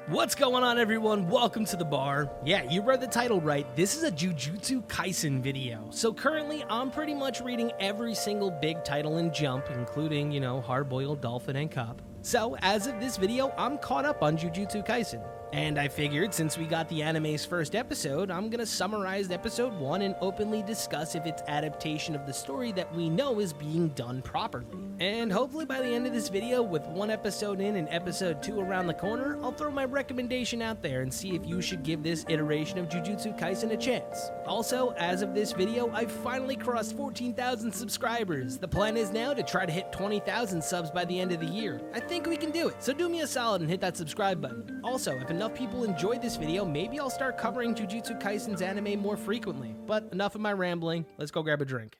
What's going on, everyone? Welcome to the bar. Yeah, you read the title right. This is a Jujutsu Kaisen video. So currently, I'm pretty much reading every single big title in Jump, including, Hard-Boiled Dolphin and Cup. So as of this video, I'm caught up on Jujutsu Kaisen. And I figured since we got the anime's first episode, I'm gonna summarize episode 1 and openly discuss if it's adaptation of the story that we know is being done properly. And hopefully by the end of this video, with one episode in and episode 2 around the corner, I'll throw my recommendation out there and see if you should give this iteration of Jujutsu Kaisen a chance. Also, as of this video, I've finally crossed 14,000 subscribers. The plan is now to try to hit 20,000 subs by the end of the year. I think we can do it, so do me a solid and hit that subscribe button. Also, if enough people enjoyed this video, maybe I'll start covering Jujutsu Kaisen's anime more frequently. But enough of my rambling, let's go grab a drink.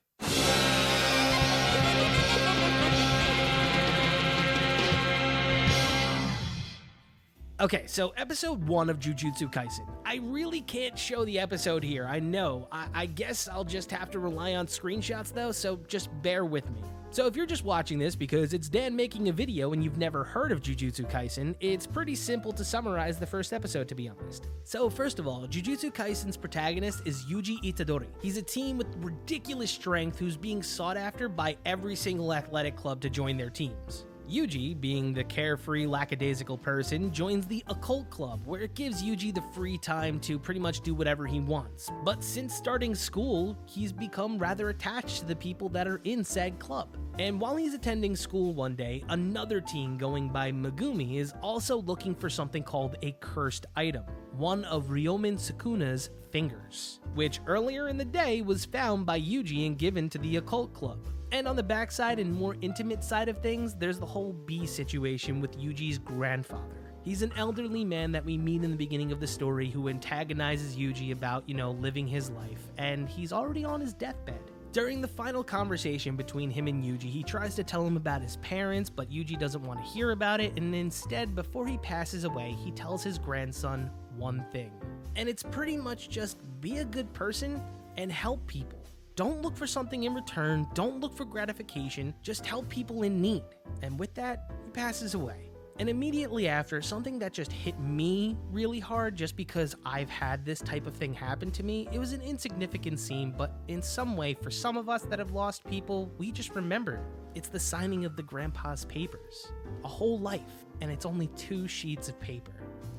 Okay, so episode 1 of Jujutsu Kaisen. I really can't show the episode here, I know. I guess I'll just have to rely on screenshots though, so just bear with me. So if you're just watching this because it's Dan making a video and you've never heard of Jujutsu Kaisen, it's pretty simple to summarize the first episode, to be honest. So first of all, Jujutsu Kaisen's protagonist is Yuji Itadori. He's a teen with ridiculous strength who's being sought after by every single athletic club to join their teams. Yuji, being the carefree, lackadaisical person, joins the occult club, where it gives Yuji the free time to pretty much do whatever he wants. But since starting school, he's become rather attached to the people that are in said club. And while he's attending school one day, another teen going by Megumi is also looking for something called a cursed item, one of Ryomen Sukuna's fingers, which earlier in the day was found by Yuji and given to the occult club. And on the backside and more intimate side of things, there's the whole B situation with Yuji's grandfather. He's an elderly man that we meet in the beginning of the story who antagonizes Yuji about, living his life, and he's already on his deathbed. During the final conversation between him and Yuji, he tries to tell him about his parents, but Yuji doesn't want to hear about it, and instead, before he passes away, he tells his grandson one thing. And it's pretty much just be a good person and help people. Don't look for something in return, don't look for gratification, just help people in need. And with that, he passes away. And immediately after, something that just hit me really hard just because I've had this type of thing happen to me, it was an insignificant scene, but in some way, for some of us that have lost people, we just remember. It's the signing of the grandpa's papers. A whole life, and it's only 2 sheets of paper.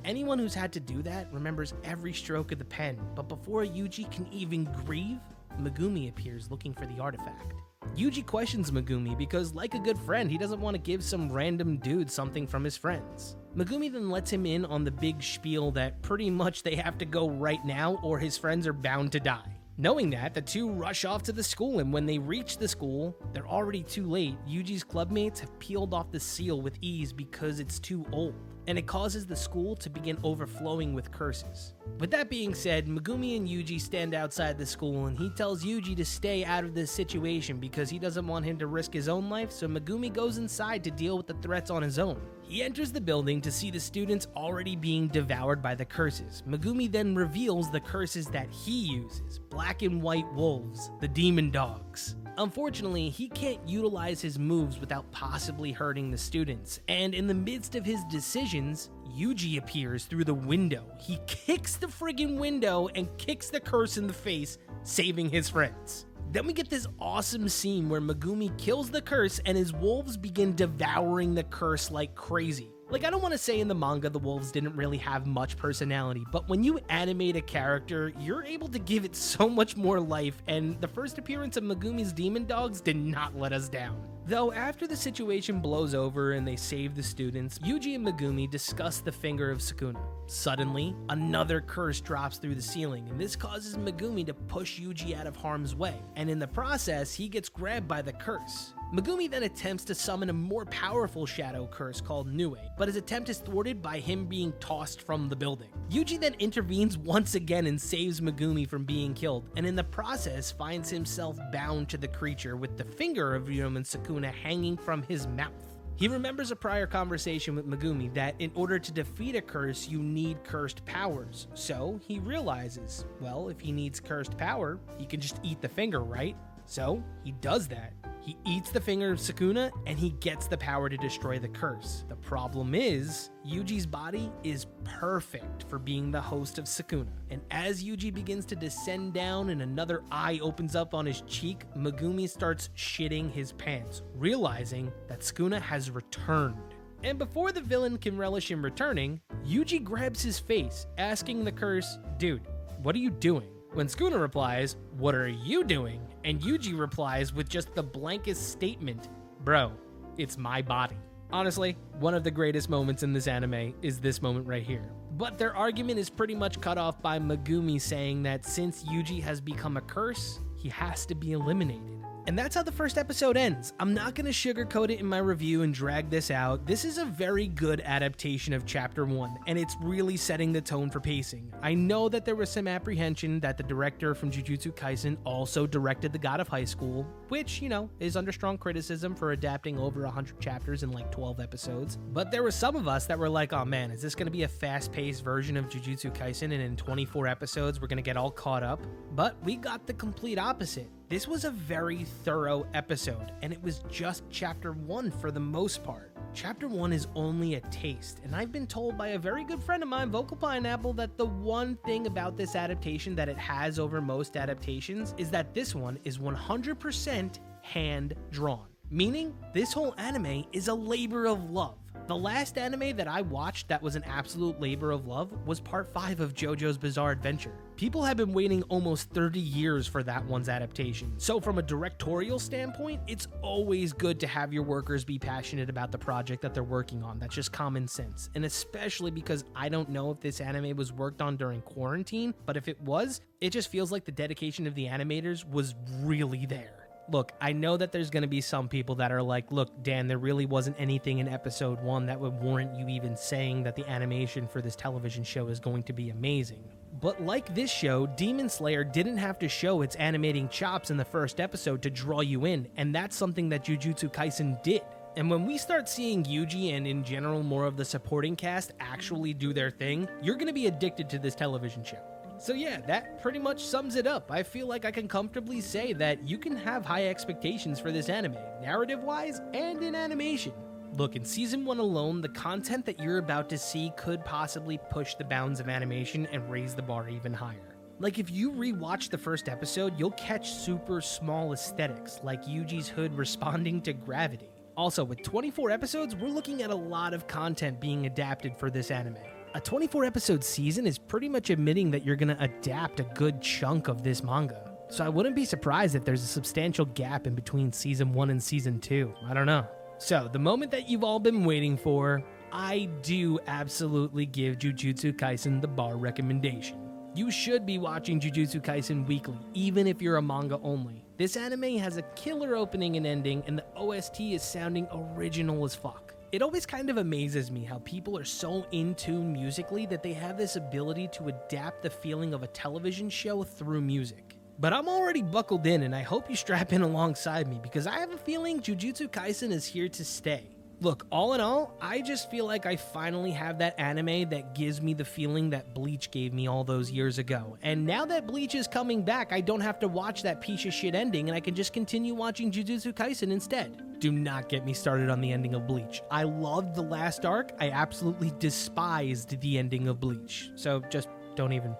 Anyone who's had to do that remembers every stroke of the pen, but before Yuji can even grieve, Megumi appears looking for the artifact. Yuji questions Megumi because, like a good friend, he doesn't want to give some random dude something from his friends. Megumi then lets him in on the big spiel that pretty much they have to go right now or his friends are bound to die. Knowing that, the two rush off to the school, and when they reach the school, they're already too late. Yuji's clubmates have peeled off the seal with ease because it's too old, and it causes the school to begin overflowing with curses. With that being said, Megumi and Yuji stand outside the school, and he tells Yuji to stay out of this situation because he doesn't want him to risk his own life, so Megumi goes inside to deal with the threats on his own. He enters the building to see the students already being devoured by the curses. Megumi then reveals the curses that he uses, black and white wolves, the demon dogs. Unfortunately, he can't utilize his moves without possibly hurting the students, and in the midst of his decisions, Yuji appears through the window. He kicks the friggin' window and kicks the curse in the face, saving his friends. Then we get this awesome scene where Megumi kills the curse and his wolves begin devouring the curse like crazy. Like, I don't want to say in the manga the wolves didn't really have much personality, but when you animate a character, you're able to give it so much more life, and the first appearance of Megumi's demon dogs did not let us down. Though after the situation blows over and they save the students, Yuji and Megumi discuss the finger of Sukuna. Suddenly, another curse drops through the ceiling, and this causes Megumi to push Yuji out of harm's way, and in the process, he gets grabbed by the curse. Megumi then attempts to summon a more powerful shadow curse called Nue, but his attempt is thwarted by him being tossed from the building. Yuji then intervenes once again and saves Megumi from being killed, and in the process finds himself bound to the creature with the finger of Ryomen Sukuna hanging from his mouth. He remembers a prior conversation with Megumi that in order to defeat a curse, you need cursed powers. So he realizes, well, if he needs cursed power, he can just eat the finger, right? So he does that. He eats the finger of Sukuna, and he gets the power to destroy the curse. The problem is, Yuji's body is perfect for being the host of Sukuna. And as Yuji begins to descend down and another eye opens up on his cheek, Megumi starts shitting his pants, realizing that Sukuna has returned. And before the villain can relish in returning, Yuji grabs his face, asking the curse, "Dude, what are you doing?" When Sukuna replies, "What are you doing?" and Yuji replies with just the blankest statement, "Bro, it's my body." Honestly, one of the greatest moments in this anime is this moment right here. But their argument is pretty much cut off by Megumi saying that since Yuji has become a curse, he has to be eliminated. And that's how the first episode ends. I'm not going to sugarcoat it in my review and drag this out. This is a very good adaptation of Chapter 1, and it's really setting the tone for pacing. I know that there was some apprehension that the director from Jujutsu Kaisen also directed The God of High School, which, you know, is under strong criticism for adapting over 100 chapters in like 12 episodes. But there were some of us that were like, oh man, is this going to be a fast-paced version of Jujutsu Kaisen, and in 24 episodes we're going to get all caught up? But we got the complete opposite. This was a very thorough episode, and it was just Chapter 1 for the most part. Chapter 1 is only a taste, and I've been told by a very good friend of mine, Vocal Pineapple, that the one thing about this adaptation that it has over most adaptations is that this one is 100% hand-drawn. Meaning, this whole anime is a labor of love. The last anime that I watched that was an absolute labor of love was part 5 of JoJo's Bizarre Adventure. People have been waiting almost 30 years for that one's adaptation. So from a directorial standpoint, it's always good to have your workers be passionate about the project that they're working on. That's just common sense. And especially because I don't know if this anime was worked on during quarantine, but if it was, it just feels like the dedication of the animators was really there. Look, I know that there's going to be some people that are like, look, Dan, there really wasn't anything in episode 1 that would warrant you even saying that the animation for this television show is going to be amazing. But like this show, Demon Slayer didn't have to show its animating chops in the first episode to draw you in, and that's something that Jujutsu Kaisen did. And when we start seeing Yuji and in general more of the supporting cast actually do their thing, you're going to be addicted to this television show. So yeah, that pretty much sums it up. I feel like I can comfortably say that you can have high expectations for this anime, narrative-wise and in animation. Look, in Season 1 alone, the content that you're about to see could possibly push the bounds of animation and raise the bar even higher. Like, if you rewatch the first episode, you'll catch super small aesthetics, like Yuji's hood responding to gravity. Also, with 24 episodes, we're looking at a lot of content being adapted for this anime. A 24-episode season is pretty much admitting that you're going to adapt a good chunk of this manga. So I wouldn't be surprised if there's a substantial gap in between Season 1 and Season 2. I don't know. So, the moment that you've all been waiting for, I do absolutely give Jujutsu Kaisen the bar recommendation. You should be watching Jujutsu Kaisen weekly, even if you're a manga only. This anime has a killer opening and ending, and the OST is sounding original as fuck. It always kind of amazes me how people are so in tune musically that they have this ability to adapt the feeling of a television show through music. But I'm already buckled in, and I hope you strap in alongside me because I have a feeling Jujutsu Kaisen is here to stay. Look, all in all, I just feel like I finally have that anime that gives me the feeling that Bleach gave me all those years ago. And now that Bleach is coming back, I don't have to watch that piece of shit ending, and I can just continue watching Jujutsu Kaisen instead. Do not get me started on the ending of Bleach. I loved the last arc. I absolutely despised the ending of Bleach. So just don't even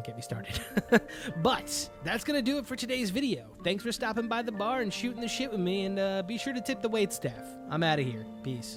get me started. But that's gonna do it for today's video. Thanks for stopping by the bar and shooting the shit with me, and be sure to tip the waitstaff. I'm out of here. Peace.